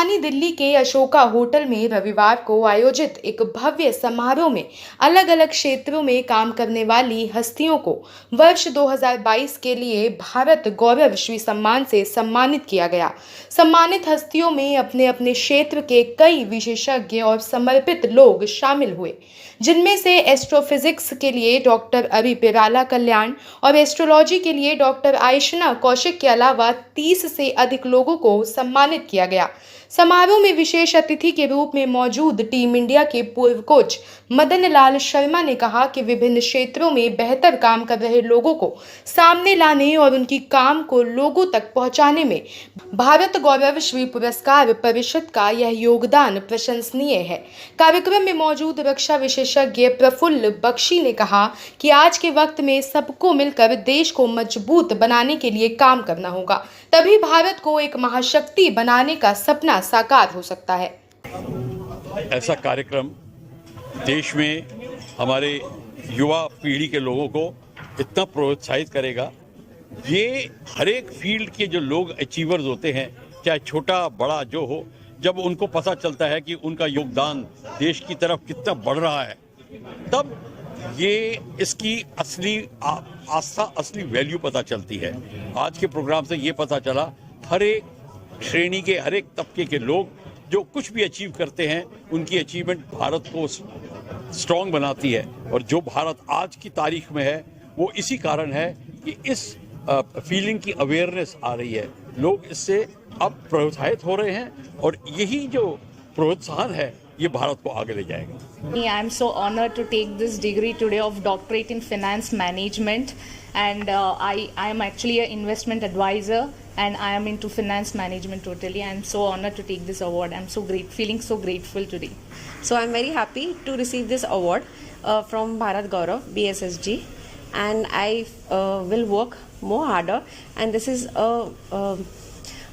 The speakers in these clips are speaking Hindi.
राजधानी दिल्ली के अशोका होटल में रविवार को आयोजित एक भव्य समारोह में अलग अलग क्षेत्रों में काम करने वाली हस्तियों को वर्ष 2022 के लिए भारत गौरव श्री सम्मान से सम्मानित किया गया। सम्मानित हस्तियों में अपने अपने क्षेत्र के कई विशेषज्ञ और समर्पित लोग शामिल हुए, जिनमें से एस्ट्रोफिजिक्स के लिए डॉक्टर अभी पिराला कल्याण और एस्ट्रोलॉजी के लिए डॉक्टर आयशना कौशिक के अलावा 30 से अधिक लोगों को सम्मानित किया गया। समारोह में विशेष अतिथि के रूप में मौजूद टीम इंडिया के पूर्व कोच मदन लाल शर्मा ने कहा कि विभिन्न क्षेत्रों में बेहतर काम कर रहे लोगों को सामने लाने और उनकी काम को लोगों तक पहुंचाने में भारत गौरव श्री पुरस्कार परिषद का यह योगदान प्रशंसनीय है। कार्यक्रम में मौजूद रक्षा विशेषज्ञ प्रफुल्ल बख्शी ने कहा कि आज के वक्त में सबको मिलकर देश को मजबूत बनाने के लिए काम करना होगा, तभी भारत को एक महाशक्ति बनाने का सपना साकार हो सकता है। ऐसा कार्यक्रम देश में हमारे युवा पीढ़ी के लोगों को इतना प्रोत्साहित करेगा। ये हर एक फील्ड के जो लोग अचीवर्स होते हैं, चाहे छोटा बड़ा जो हो, जब उनको पता चलता है कि उनका योगदान देश की तरफ कितना बढ़ रहा है, तब ये इसकी असली आस्था, असली वैल्यू पता चलती है। आज के प्रोग्राम से ये पता चला, हर एक श्रेणी के, हर एक तबके के लोग जो कुछ भी अचीव करते हैं, उनकी अचीवमेंट भारत को स्ट्रॉन्ग बनाती है। और जो भारत आज की तारीख में है, वो इसी कारण है कि इस फीलिंग की अवेयरनेस आ रही है। लोग इससे अब प्रोत्साहित हो रहे हैं और यही जो प्रोत्साहन है, ये भारत को आगे ले जाएगा। I am so honored to take this degree today of Doctorate in Finance Management, and I am actually an investment advisor, and I am into finance management totally. I am so honored to take this award. I am so feeling so grateful today. So I am very happy to receive this award from Bharat Gaurav BSSG, and I will work more harder. And this is a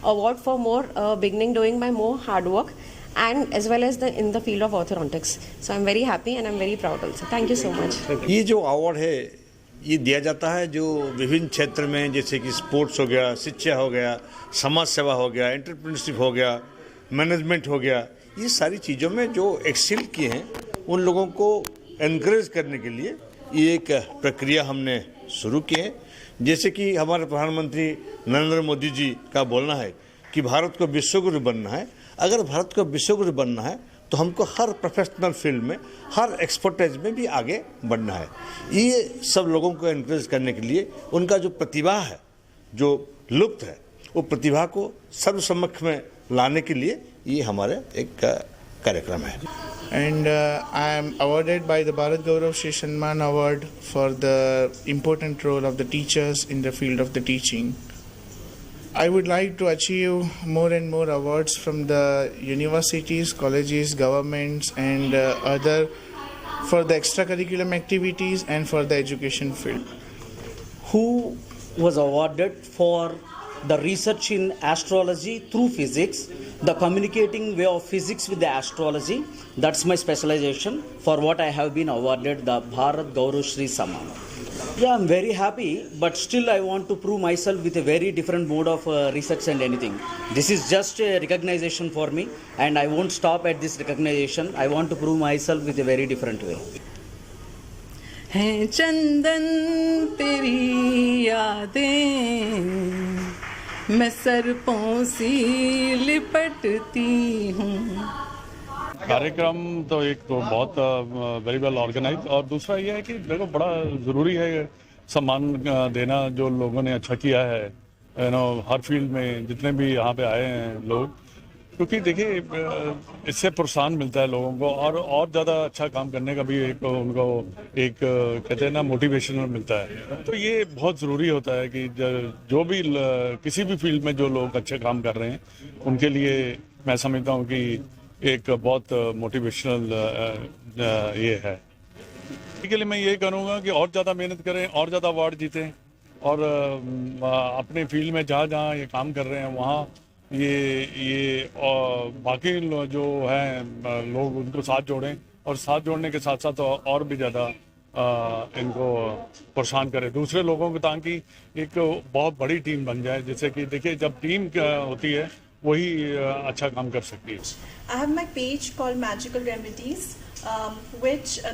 award for more beginning doing my more hard work, and as well as in the field of orthodontics. So I'm very happy and I'm very proud also. Thank you so much. ये जो अवार्ड है, ये दिया जाता है जो विभिन्न क्षेत्र में, जैसे कि स्पोर्ट्स हो गया, शिक्षा हो गया, समाज सेवा हो गया, एंटरप्रेन्योरशिप हो गया, मैनेजमेंट हो गया, ये सारी चीज़ों में जो एक्सेल किए हैं, उन लोगों को एनकरेज करने के लिए ये एक प्रक्रिया हमने शुरू की है। जैसे कि हमारे प्रधानमंत्री नरेंद्र मोदी जी का बोलना है कि भारत को विश्वगुरु बनना है। अगर भारत को विश्वगुरु बनना है तो हमको हर प्रोफेशनल फील्ड में, हर एक्सपर्टाइज में भी आगे बढ़ना है। ये सब लोगों को एनकरेज करने के लिए उनका जो प्रतिभा है, जो लुप्त है, वो प्रतिभा को सर्वसम्मुख में लाने के लिए ये हमारे एक कार्यक्रम है। And I am awarded by the Bharat Gaurav Shri Samman Award for the important role of the teachers in the field of the teaching. I would like to achieve more and more awards from the universities, colleges, governments, and other for the extracurriculum activities and for the education field. Who was awarded for the research in astrology through physics, the communicating way of physics with the astrology. That's my specialization, for what I have been awarded the Bharat Gaurav Shri Samman. Yeah, I'm very happy, but still I want to prove myself with a very different mode of research and anything. This is just a recognition for me, and I won't stop at this recognition. I want to prove myself with a very different way. हैं चंदन तेरी यादें, मैं सरपों सी लिपटती हूँ। कार्यक्रम तो एक तो बहुत वेरी वेल ऑर्गेनाइज, और दूसरा ये है कि देखो बड़ा ज़रूरी है सम्मान देना जो लोगों ने अच्छा किया है, हर फील्ड में जितने भी यहाँ पे आए हैं लोग, क्योंकि देखिए इससे प्रोत्साहन मिलता है लोगों को और ज़्यादा अच्छा काम करने का भी एक उनको एक कहते हैं ना मोटिवेशन मिलता है। तो ये बहुत ज़रूरी होता है कि जो भी किसी भी फील्ड में जो लोग अच्छे काम कर रहे हैं, उनके लिए मैं समझता हूँ कि एक बहुत मोटिवेशनल ये है। इसके लिए मैं ये करूँगा कि और ज़्यादा मेहनत करें, और ज़्यादा अवार्ड जीतें, और अपने फील्ड में जहाँ जहाँ ये काम कर रहे हैं वहाँ ये बाकी जो हैं लोग उनको साथ जोड़ें, और साथ जोड़ने के साथ साथ और भी ज़्यादा इनको प्रोत्साहन करें दूसरे लोगों को, ताकि एक बहुत बड़ी टीम बन जाए। जैसे कि देखिए जब टीम होती है वही अच्छा काम कर सकती है। I have my page called Magical Remedies,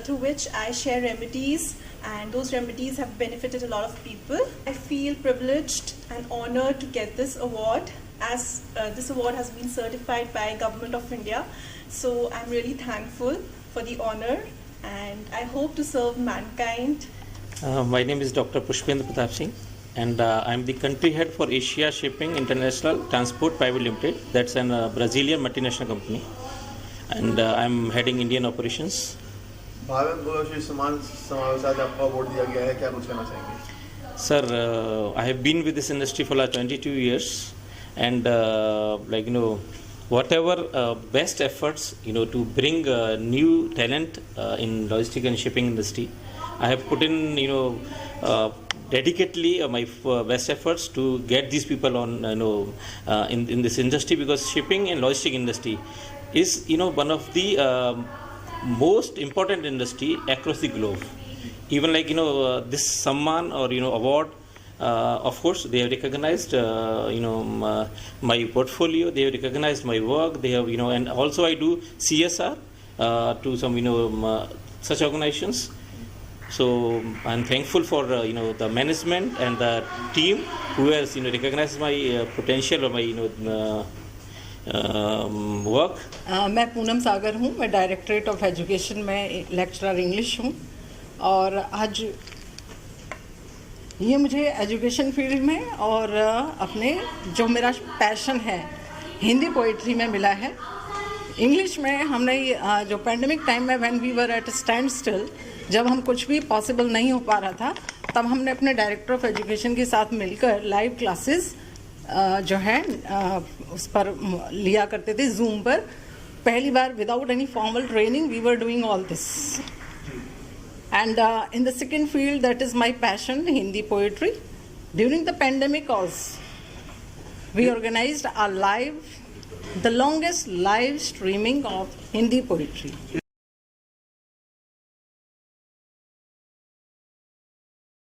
through which I share remedies, and those remedies have benefited a lot of people. I feel privileged and honored to get this award, as this award has been certified by Government of India. So I'm really thankful for the honor, and I hope to serve mankind. My name is Dr. Pushpendra Pratap Singh, and I'm the country head for Asia Shipping International Transport Private Limited. That's a Brazilian multinational company, and I'm heading Indian operations. Bharat गौरव श्री सम्मान समारोह में आपको अवार्ड दिया गया है, क्या कुछ कहना चाहेंगे? Sir, I have been with this industry for like 22 years, and whatever best efforts to bring new talent in logistic and shipping industry, I have put in dedicatedly my best efforts to get these people on in this industry, because shipping and logistic industry is one of the most important industry across the globe. Even this Samman or award, of course they have recognized my portfolio, they have recognized my work, they have and also I do CSR to some such organizations. So I'm thankful for the management and the team who has recognized my potential or my work. मैं पूनम सागर हूँ, मैं डायरेक्टरेट ऑफ एजुकेशन में लेक्चरर इंग्लिश हूँ, और आज ये मुझे एजुकेशन फील्ड में और अपने जो मेरा पैशन है हिंदी पोइट्री में मिला है। इंग्लिश में हमने जो पेंडेमिक टाइम में when we were at standstill, जब हम कुछ भी पॉसिबल नहीं हो पा रहा था, तब हमने अपने डायरेक्टर ऑफ एजुकेशन के साथ मिलकर लाइव क्लासेस जो है उस पर लिया करते थे, जूम पर। पहली बार without any formal training we were doing all this, and in the second field that is my passion, Hindi poetry. During the pandemic also we organised a live, the longest live streaming of Hindi poetry.